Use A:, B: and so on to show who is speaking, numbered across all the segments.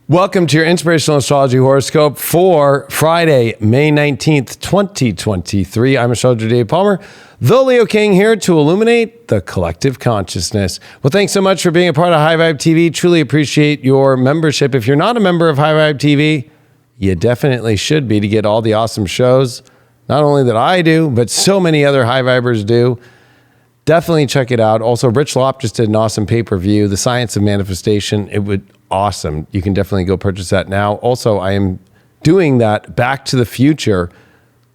A: Welcome to your inspirational astrology horoscope for Friday, May 19th, 2023. I'm astrologer Dave Palmer, the Leo King, here to illuminate the collective consciousness. Well, thanks so much for being a part of High Vibe TV. Truly appreciate your membership. If you're not a member of High Vibe TV, you definitely should be to get all the awesome shows, not only that I do, but so many other High Vibers do. Definitely check it out. Also, Rich Lopp just did an awesome pay-per-view, The Science of Manifestation. It would awesome. You can definitely go purchase that now. Also, I am doing that Back to the Future,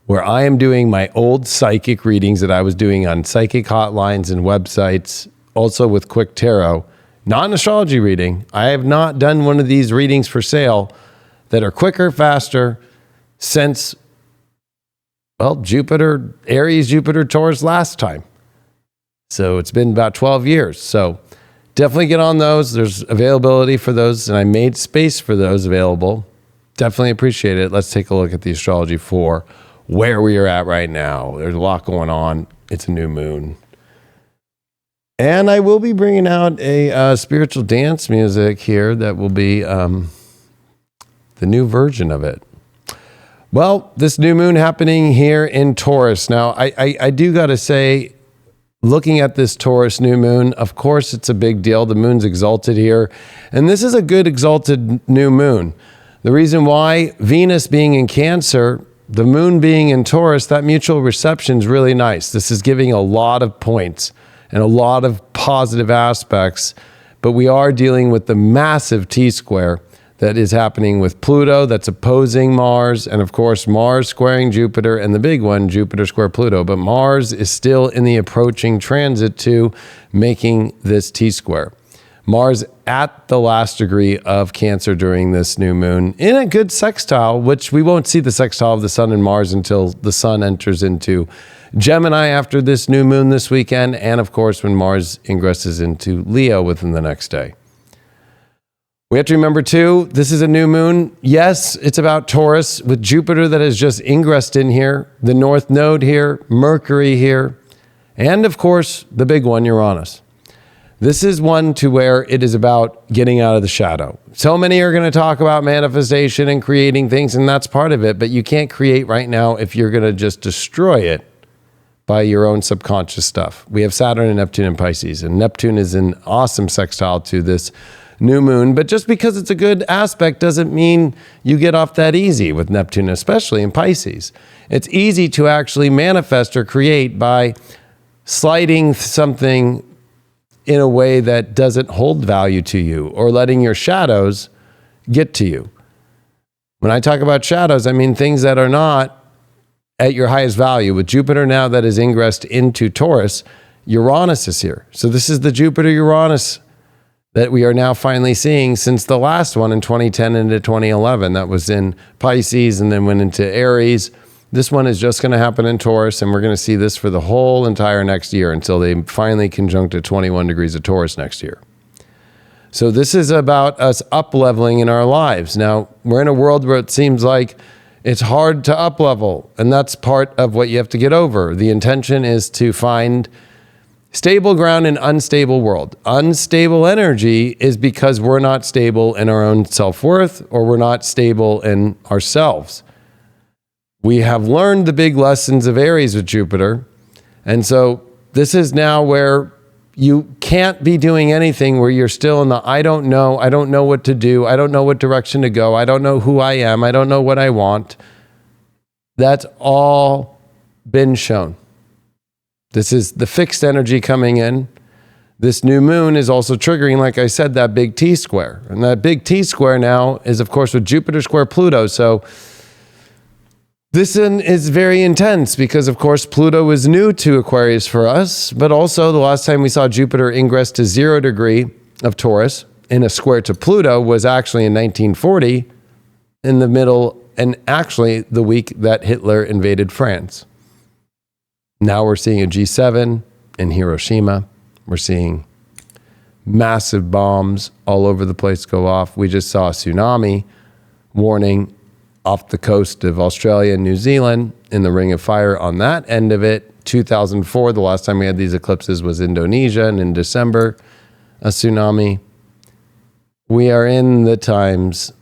A: where I am doing my old psychic readings that I was doing on psychic hotlines and websites, also with Quick Tarot. Not an astrology reading. I have not done one of these readings for sale that are quicker, faster since, well, Jupiter, Aries, Jupiter, Taurus last time. So it's been about 12 years. So definitely get on those. There's availability for those, and I made space for those available. Definitely appreciate it. Let's take a look at the astrology for where we are at right now. There's a lot going on. It's a new moon. And I will be bringing out a spiritual dance music here that will be the new version of it. Well, this new moon happening here in Taurus. Now, I do got to say, looking at this Taurus new moon, of course, it's a big deal. The moon's exalted here. And this is a good exalted new moon. The reason why, Venus being in Cancer, the moon being in Taurus, that mutual reception is really nice. This is giving a lot of points and a lot of positive aspects. But we are dealing with the massive T-square that is happening with Pluto that's opposing Mars, and of course Mars squaring Jupiter, and the big one, Jupiter square Pluto. But Mars is still in the approaching transit to making this T-square. Mars at the last degree of Cancer during this new moon in a good sextile, which we won't see the sextile of the Sun and Mars until the Sun enters into Gemini after this new moon this weekend, and of course when Mars ingresses into Leo within the next day. We have to remember too, this is a new moon. Yes, it's about Taurus with Jupiter that has just ingressed in here, the North Node here, Mercury here, and of course, the big one, Uranus. This is one to where it is about getting out of the shadow. So many are going to talk about manifestation and creating things, and that's part of it, but you can't create right now if you're going to just destroy it by your own subconscious stuff. We have Saturn and Neptune in Pisces, and Neptune is an awesome sextile to this new moon, but just because it's a good aspect doesn't mean you get off that easy with Neptune, especially in Pisces. It's easy to actually manifest or create by sliding something in a way that doesn't hold value to you or letting your shadows get to you. When I talk about shadows, I mean things that are not at your highest value. With Jupiter now that is ingressed into Taurus, Uranus is here. So this is the Jupiter-Uranus that we are now finally seeing since the last one in 2010 into 2011. That was in Pisces and then went into Aries. This one is just going to happen in Taurus, and we're going to see this for the whole entire next year until they finally conjunct at 21 degrees of Taurus next year. So this is about us up-leveling in our lives. Now, we're in a world where it seems like it's hard to up-level, and that's part of what you have to get over. The intention is to find stable ground in unstable world. Unstable energy is because we're not stable in our own self-worth, or we're not stable in ourselves. We have learned the big lessons of Aries with Jupiter. And so this is now where you can't be doing anything where you're still in the, I don't know what to do. I don't know what direction to go. I don't know who I am. I don't know what I want. That's all been shown. This is the fixed energy coming in. This new moon is also triggering, like I said, that big T-square. And that big T-square now is, of course, with Jupiter square Pluto. So this is very intense because, of course, Pluto is new to Aquarius for us. But also, the last time we saw Jupiter ingress to 0 degree of Taurus in a square to Pluto was actually in 1940 in the middle, and actually the week that Hitler invaded France. Now we're seeing a G7 in Hiroshima. We're seeing massive bombs all over the place go off. We just saw a tsunami warning off the coast of Australia and New Zealand in the Ring of Fire on that end of it. 2004, the last time we had these eclipses was Indonesia, and in December, a tsunami. We are in the times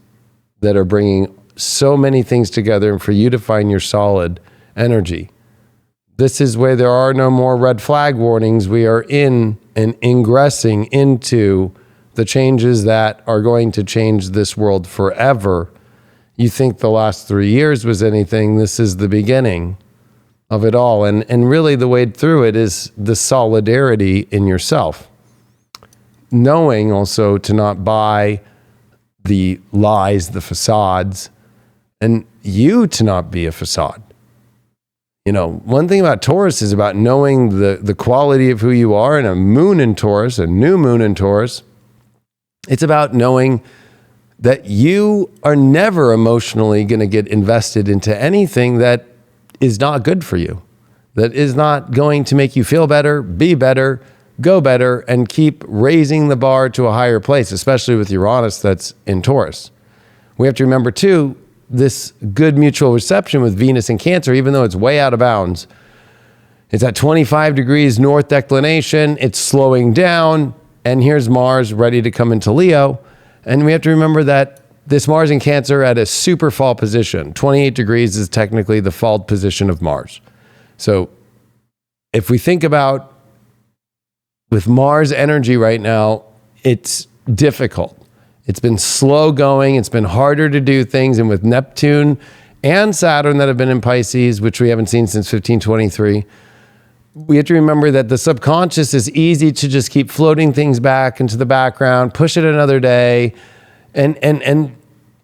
A: that are bringing so many things together, and for you to find your solid energy. This is where there are no more red flag warnings. We are in and ingressing into the changes that are going to change this world forever. You think the last 3 years was anything, this is the beginning of it all. And really the way through it is the solidarity in yourself. Knowing also to not buy the lies, the facades, and you to not be a facade. You know, one thing about Taurus is about knowing the quality of who you are, and a moon in Taurus, a new moon in Taurus. It's about knowing that you are never emotionally going to get invested into anything that is not good for you, that is not going to make you feel better, be better, go better, and keep raising the bar to a higher place, especially with Uranus that's in Taurus. We have to remember too, this good mutual reception with Venus in Cancer, even though it's way out of bounds, it's at 25 degrees north declination, it's slowing down, and here's Mars ready to come into Leo. And we have to remember that this Mars in Cancer at a super fall position, 28 degrees is technically the fall position of Mars. So if we think about with Mars energy right now, it's difficult. It's been slow going. It's been harder to do things. And with Neptune and Saturn that have been in Pisces, which we haven't seen since 1523, we have to remember that the subconscious is easy to just keep floating things back into the background, push it another day. And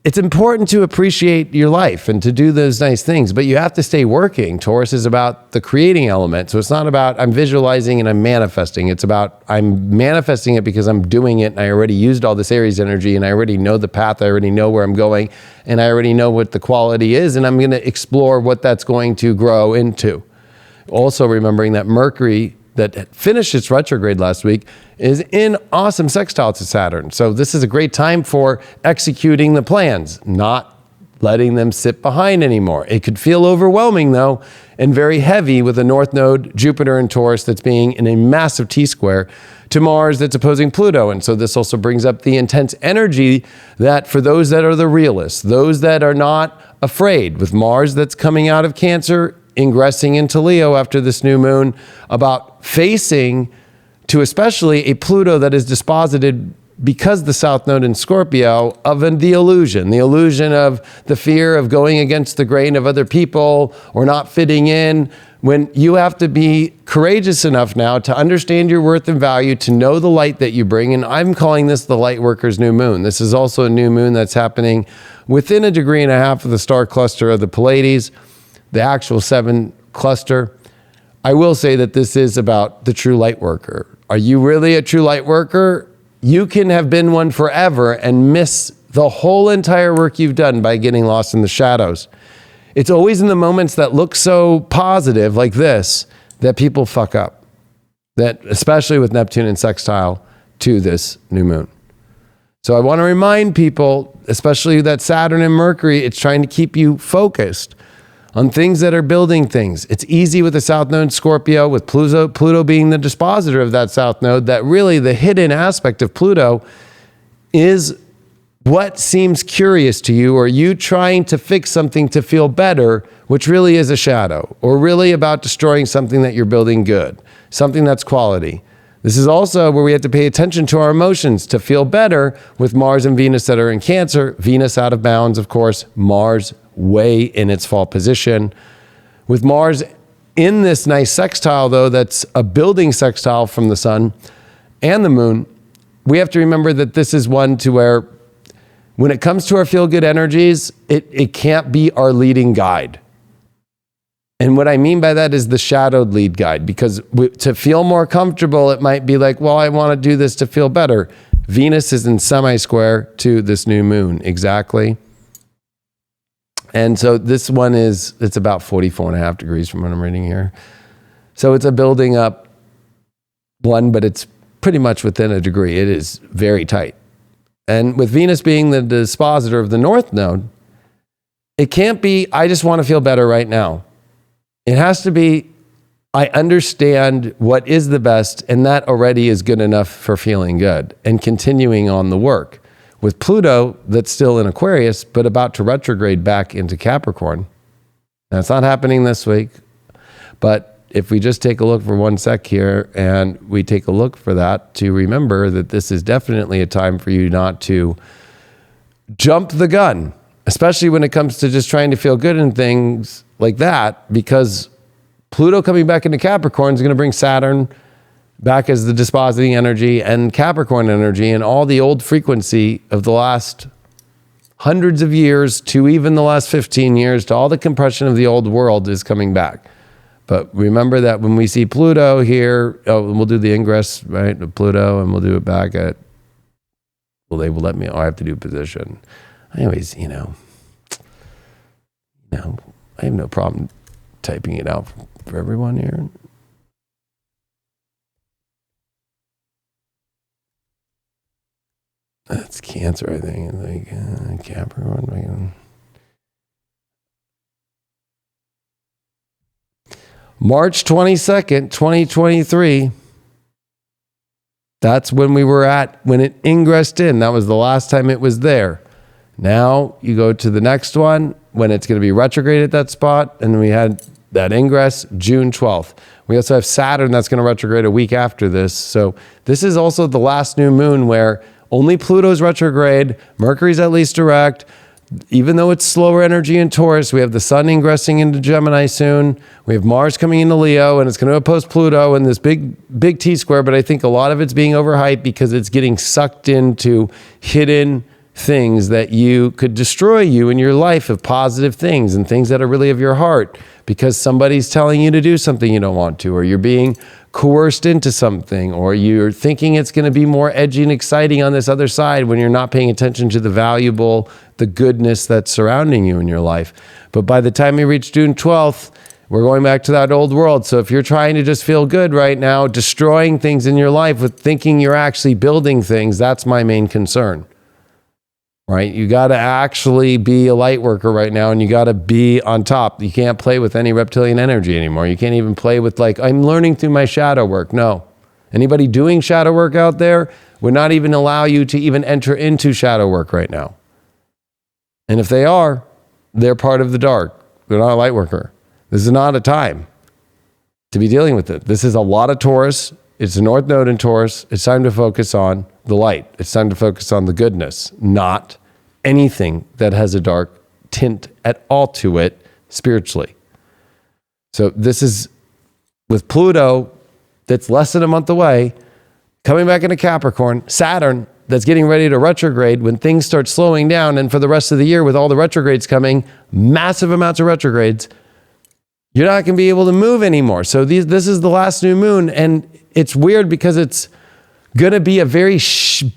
A: it's important to appreciate your life and to do those nice things, but you have to stay working. Taurus is about the creating element. So it's not about I'm visualizing and I'm manifesting. It's about I'm manifesting it because I'm doing it and I already used all this Aries energy and I already know the path. I already know where I'm going and I already know what the quality is, and I'm going to explore what that's going to grow into. Also remembering that Mercury that finished its retrograde last week is in awesome sextile to Saturn. So this is a great time for executing the plans, not letting them sit behind anymore. It could feel overwhelming though, and very heavy with a North Node, Jupiter in Taurus that's being in a massive T-square to Mars that's opposing Pluto. And so this also brings up the intense energy that for those that are the realists, those that are not afraid, with Mars that's coming out of Cancer, ingressing into Leo after this new moon, about facing to especially a Pluto that is disposited because the South Node in Scorpio of the illusion of the fear of going against the grain of other people or not fitting in, when you have to be courageous enough now to understand your worth and value, to know the light that you bring. And I'm calling this the light worker's new moon. This is also a new moon that's happening within 1.5 degrees of the star cluster of the Pleiades, the actual 7 cluster. I will say that this is about the true light worker. Are you really a true light worker? You can have been one forever and miss the whole entire work you've done by getting lost in the shadows. It's always in the moments that look so positive like this that people fuck up. That especially with Neptune and sextile to this new moon. So I want to remind people, especially that Saturn and Mercury, it's trying to keep you focused on things that are building things. It's easy with the South Node Scorpio, with Pluto being the dispositor of that South Node, that really the hidden aspect of Pluto is what seems curious to you, or you trying to fix something to feel better, which really is a shadow, or really about destroying something that you're building good, something that's quality. This is also where we have to pay attention to our emotions to feel better with Mars and Venus that are in Cancer. Venus out of bounds, of course, Mars way in its fall position. With Mars in this nice sextile, though, that's a building sextile from the sun and the moon, we have to remember that this is one to where when it comes to our feel-good energies, it can't be our leading guide. And what I mean by that is the shadowed lead guide, because to feel more comfortable, it might be like, well, I want to do this to feel better. Venus is in semi-square to this new moon, exactly. And so this one it's about 44.5 degrees from what I'm reading here. So it's a building up one, but it's pretty much within a degree. It is very tight. And with Venus being the dispositor of the North Node, it can't be, I just want to feel better right now. It has to be, I understand what is the best, and that already is good enough for feeling good and continuing on the work. With Pluto, that's still in Aquarius, but about to retrograde back into Capricorn. Now, it's not happening this week, but if we just take a look for 1 sec here, and we take a look for that, to remember that this is definitely a time for you not to jump the gun, especially when it comes to just trying to feel good in things like that, because Pluto coming back into Capricorn is going to bring Saturn back as the dispositing energy and Capricorn energy and all the old frequency of the last hundreds of years to even the last 15 years to all the compression of the old world is coming back. But remember that when we see Pluto here, we'll do the ingress, right, of Pluto, and we'll do it back at, well, they will let me, I have to do position. Anyways, I have no problem typing it out for everyone here. That's Cancer, I think. Like Capricorn. March 22nd, 2023. That's when we were at, when it ingressed in. That was the last time it was there. Now you go to the next one when it's going to be retrograde at that spot. And we had that ingress June 12th. We also have Saturn that's going to retrograde a week after this. So this is also the last new moon where only Pluto's retrograde, Mercury's at least direct. Even though it's slower energy in Taurus, we have the sun ingressing into Gemini soon. We have Mars coming into Leo, and it's going to oppose Pluto in this big T-square, but I think a lot of it's being overhyped because it's getting sucked into hidden things that you could destroy you in your life of positive things and things that are really of your heart because somebody's telling you to do something you don't want to, or you're being coerced into something, or you're thinking it's going to be more edgy and exciting on this other side when you're not paying attention to the valuable, the goodness that's surrounding you in your life. But by the time you reach June 12th, we're going back to that old world. So if you're trying to just feel good right now, destroying things in your life with thinking you're actually building things, that's my main concern. Right? You got to actually be a light worker right now, and you got to be on top. You can't play with any reptilian energy anymore. You can't even play with like, I'm learning through my shadow work. No. Anybody doing shadow work out there would not even allow you to even enter into shadow work right now. And if they are, they're part of the dark. They're not a light worker. This is not a time to be dealing with it. This is a lot of Taurus. It's a North Node in Taurus. It's time to focus on the light. It's time to focus on the goodness, not anything that has a dark tint at all to it spiritually. So this is with Pluto, that's less than a month away, coming back into Capricorn, Saturn, that's getting ready to retrograde when things start slowing down. And for the rest of the year, with all the retrogrades coming, massive amounts of retrogrades, you're not going to be able to move anymore. So this is the last new moon. And it's weird because it's going to be a very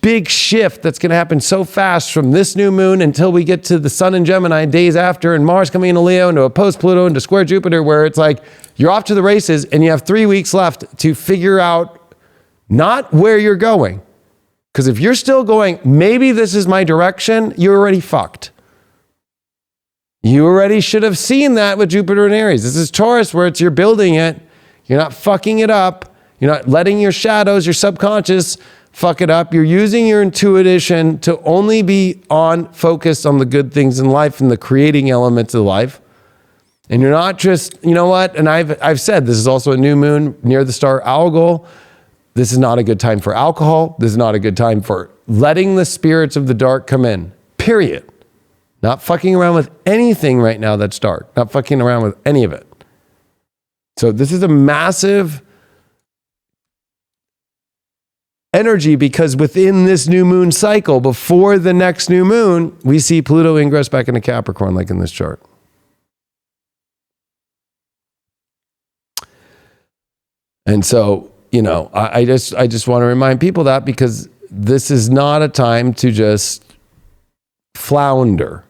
A: big shift that's going to happen so fast from this new moon until we get to the sun in Gemini days after, and Mars coming into Leo and to oppose Pluto and to square Jupiter, where it's like you're off to the races and you have 3 weeks left to figure out not where you're going. Because if you're still going, maybe this is my direction, you're already fucked. You already should have seen that with Jupiter and Aries. This is Taurus, where it's you're building it. You're not fucking it up. You're not letting your shadows, your subconscious, fuck it up. You're using your intuition to only be focused on the good things in life and the creating elements of life. And you're not just, you know what? And I've said this is also a new moon near the star Algol. This is not a good time for alcohol. This is not a good time for letting the spirits of the dark come in. Period. Not fucking around with anything right now that's dark. Not fucking around with any of it. So this is a massive energy because within this new moon cycle, before the next new moon, we see Pluto ingress back into Capricorn like in this chart. And so, I just want to remind people that because this is not a time to just flounder.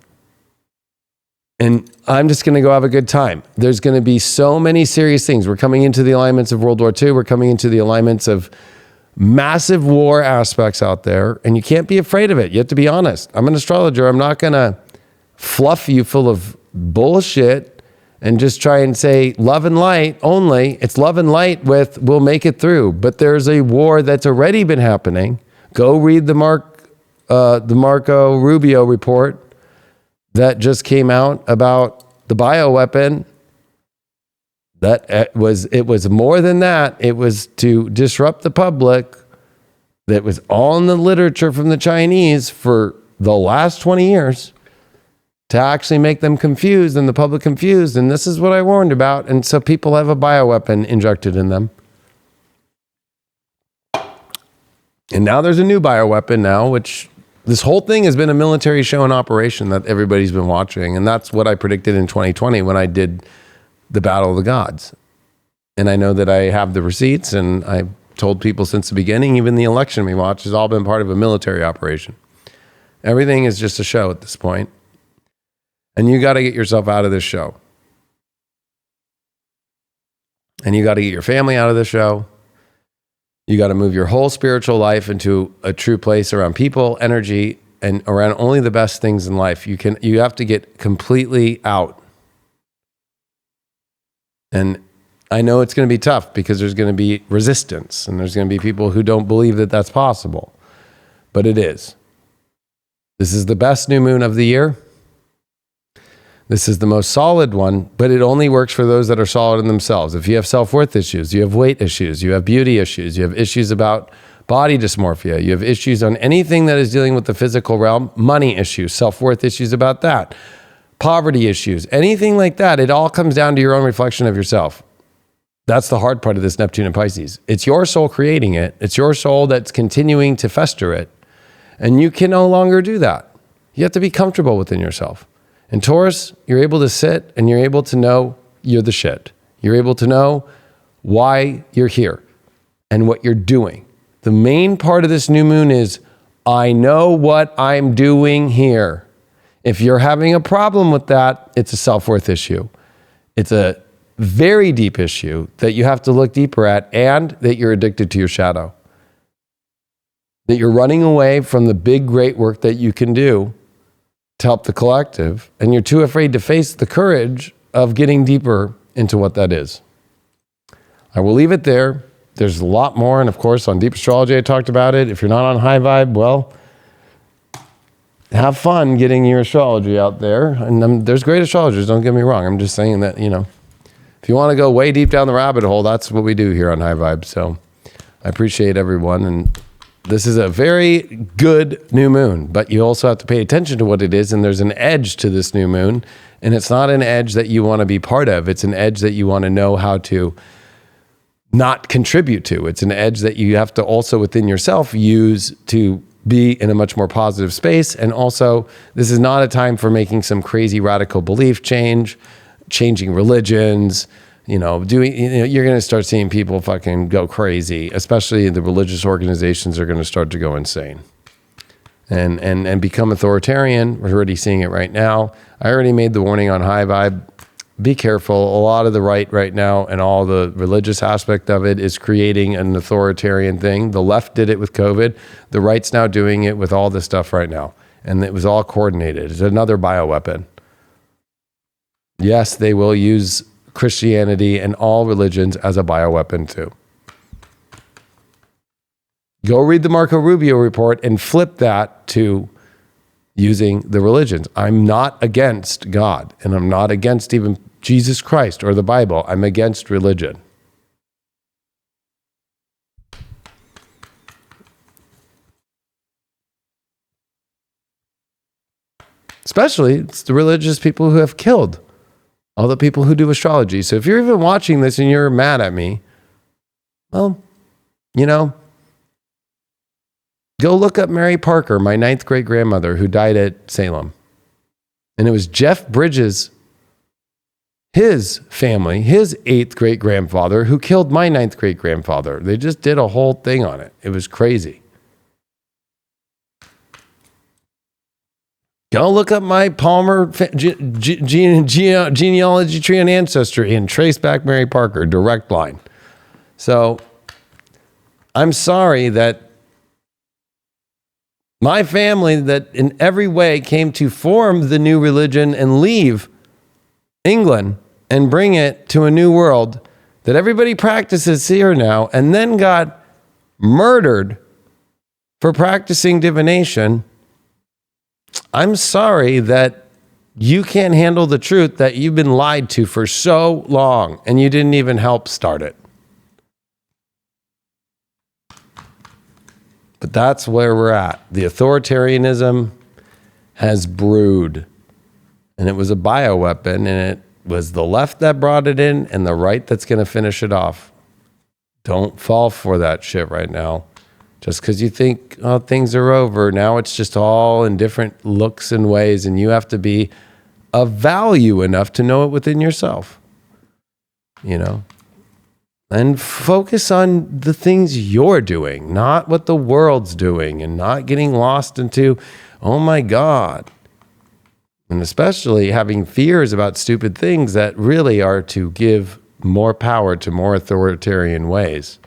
A: And I'm just going to go have a good time. There's going to be so many serious things. We're coming into the alignments of World War II. We're coming into the alignments of massive war aspects out there. And you can't be afraid of it. You have to be honest. I'm an astrologer. I'm not going to fluff you full of bullshit and just try and say love and light only. It's love and light with we'll make it through. But there's a war that's already been happening. Go read the Marco Rubio report that just came out about the bioweapon. That it was more than that. It was to disrupt the public. That was all in the literature from the Chinese for the last 20 years to actually make them confused and the public confused. And this is what I warned about. And so people have a bioweapon injected in them. And now there's a new bioweapon now, which this whole thing has been a military show and operation that everybody's been watching. And that's what I predicted in 2020 when I did the Battle of the Gods. And I know that I have the receipts, and I've told people since the beginning, even the election we watched has all been part of a military operation. Everything is just a show at this point. And you got to get yourself out of this show. And you got to get your family out of this show. You got to move your whole spiritual life into a true place around people, energy, and around only the best things in life. You have to get completely out. And I know it's going to be tough because there's going to be resistance and there's going to be people who don't believe that that's possible. But it is. This is the best new moon of the year. This is the most solid one, but it only works for those that are solid in themselves. If you have self-worth issues, you have weight issues, you have beauty issues, you have issues about body dysmorphia, you have issues on anything that is dealing with the physical realm, money issues, self-worth issues about that, poverty issues, anything like that, it all comes down to your own reflection of yourself. That's the hard part of this Neptune and Pisces. It's your soul creating it. It's your soul that's continuing to fester it. And you can no longer do that. You have to be comfortable within yourself. In Taurus, you're able to sit and you're able to know you're the shit. You're able to know why you're here and what you're doing. The main part of this new moon is, I know what I'm doing here. If you're having a problem with that, it's a self-worth issue. It's a very deep issue that you have to look deeper at, and that you're addicted to your shadow. That you're running away from the big, great work that you can do to help the collective, and you're too afraid to face the courage of getting deeper into what that is. I will leave it there. There's a lot more, and of course, on Deep Astrology, I talked about it. If you're not on High Vibe, well, have fun getting your astrology out there. And there's great astrologers, don't get me wrong. I'm just saying that, if you want to go way deep down the rabbit hole, that's what we do here on High Vibe. So I appreciate everyone. And this is a very good new moon, but you also have to pay attention to what it is. And there's an edge to this new moon. And it's not an edge that you want to be part of. It's an edge that you want to know how to not contribute to. It's an edge that you have to also within yourself use to be in a much more positive space. And also, this is not a time for making some crazy radical belief change, changing religions, you're going to start seeing people fucking go crazy, especially the religious organizations are going to start to go insane and become authoritarian. We're already seeing it right now. I already made the warning on High Vibe. Be careful. A lot of the right now and all the religious aspect of it is creating an authoritarian thing. The left did it with COVID. The right's now doing it with all this stuff right now. And it was all coordinated. It's another bioweapon. Yes, they will use Christianity and all religions as a bioweapon too. Go read the Marco Rubio report and flip that to using the religions. I'm not against God, and I'm not against even Jesus Christ or the Bible. I'm against religion. Especially, it's the religious people who have killed all the people who do astrology. So if you're even watching this and you're mad at me, well, go look up Mary Parker, my 9th great grandmother who died at Salem. And it was Jeff Bridges, his family, his 8th great grandfather, who killed my 9th great grandfather. They just did a whole thing on it. It was crazy. Go look up my Palmer genealogy tree and ancestry and trace back Mary Parker, direct line. So I'm sorry that my family that in every way came to form the new religion and leave England and bring it to a new world that everybody practices here now and then got murdered for practicing divination. I'm sorry that you can't handle the truth that you've been lied to for so long and you didn't even help start it. But that's where we're at. The authoritarianism has brewed, and it was a bioweapon, and it was the left that brought it in and the right that's going to finish it off. Don't fall for that shit right now. Just because you think, oh, things are over, now it's just all in different looks and ways, and you have to be of value enough to know it within yourself. And focus on the things you're doing, not what the world's doing, and not getting lost into, oh my God. And especially having fears about stupid things that really are to give more power to more authoritarian ways.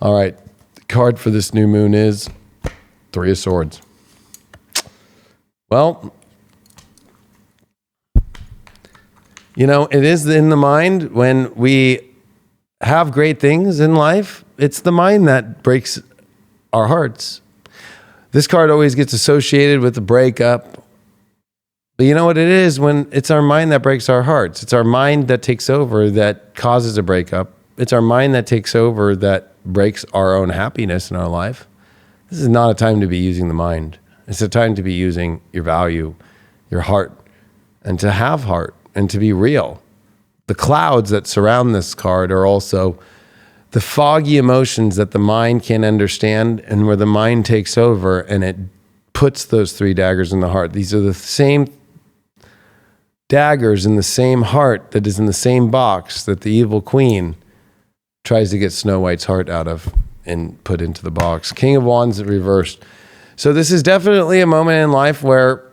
A: All right, the card for this new moon is 3 of Swords. Well, it is in the mind when we have great things in life. It's the mind that breaks our hearts. This card always gets associated with the breakup. But you know what it is? When it's our mind that breaks our hearts. It's our mind that takes over that causes a breakup. It's our mind that takes over that breaks our own happiness in our life. This is not a time to be using the mind. It's a time to be using your value, your heart, and to have heart and to be real. The clouds that surround this card are also the foggy emotions that the mind can't understand, and where the mind takes over and it puts those 3 daggers in the heart. These are the same daggers in the same heart that is in the same box that the evil queen tries to get Snow White's heart out of and put into the box. King of Wands reversed. So this is definitely a moment in life where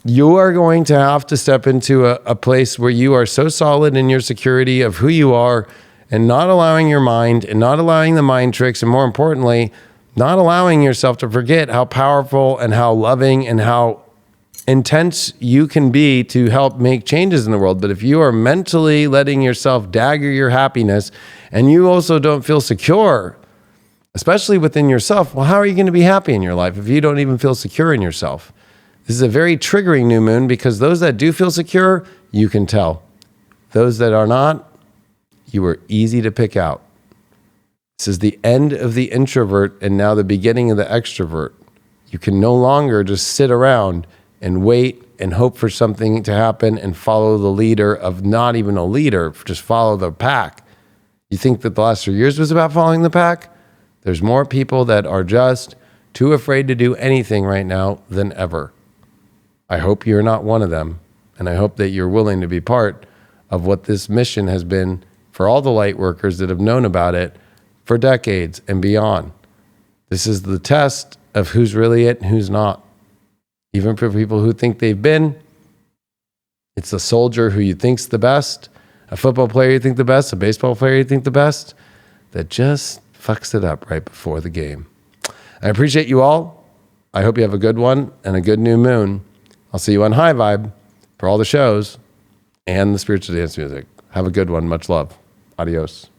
A: you are going to have to step into a place where you are so solid in your security of who you are and not allowing your mind and not allowing the mind tricks, and more importantly, not allowing yourself to forget how powerful and how loving and how intense you can be to help make changes in the world. But if you are mentally letting yourself dagger your happiness and you also don't feel secure, especially within yourself, well, how are you going to be happy in your life if you don't even feel secure in yourself? This is a very triggering new moon because those that do feel secure, you can tell. Those that are not, you are easy to pick out. This is the end of the introvert and now the beginning of the extrovert. You can no longer just sit around and wait and hope for something to happen and follow the leader of not even a leader, just follow the pack. You think that the last 3 years was about following the pack? There's more people that are just too afraid to do anything right now than ever. I hope you're not one of them, and I hope that you're willing to be part of what this mission has been for all the light workers that have known about it for decades and beyond. This is the test of who's really it and who's not. Even for people who think they've been, it's a soldier who you think's the best, a football player you think the best, a baseball player you think the best, that just fucks it up right before the game. I appreciate you all. I hope you have a good one and a good new moon. I'll see you on High Vibe for all the shows and the spiritual dance music. Have a good one. Much love. Adios.